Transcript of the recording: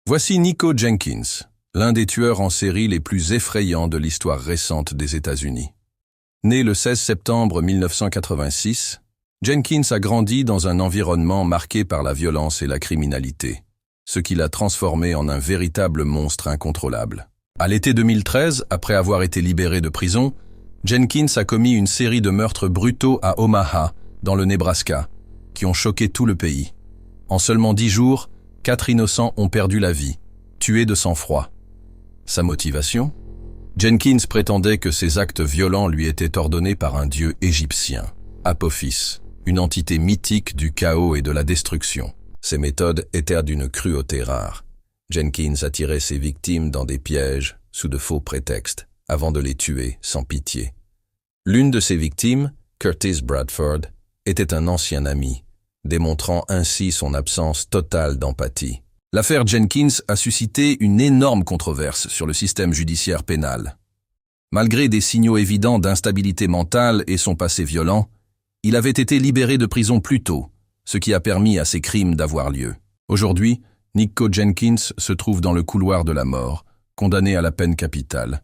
Voici Nico Jenkins, l'un des tueurs en série les plus effrayants de l'histoire récente des États-Unis. Né le 16 septembre 1986, Jenkins a grandi dans un environnement marqué par la violence et la criminalité, ce qui l'a transformé en un véritable monstre incontrôlable. À l'été 2013, après avoir été libéré de prison, Jenkins a commis une série de meurtres brutaux à Omaha, dans le Nebraska, qui ont choqué tout le pays. En seulement 10 jours, 4 innocents ont perdu la vie, tués de sang-froid. Sa motivation ? Jenkins prétendait que ces actes violents lui étaient ordonnés par un dieu égyptien, Apophis, une entité mythique du chaos et de la destruction. Ses méthodes étaient d'une cruauté rare. Jenkins attirait ses victimes dans des pièges, sous de faux prétextes, avant de les tuer sans pitié. L'une de ses victimes, Curtis Bradford, était un ancien ami, démontrant ainsi son absence totale d'empathie. L'affaire Jenkins a suscité une énorme controverse sur le système judiciaire pénal. Malgré des signaux évidents d'instabilité mentale et son passé violent, il avait été libéré de prison plus tôt, ce qui a permis à ces crimes d'avoir lieu. Aujourd'hui, Nico Jenkins se trouve dans le couloir de la mort, condamné à la peine capitale.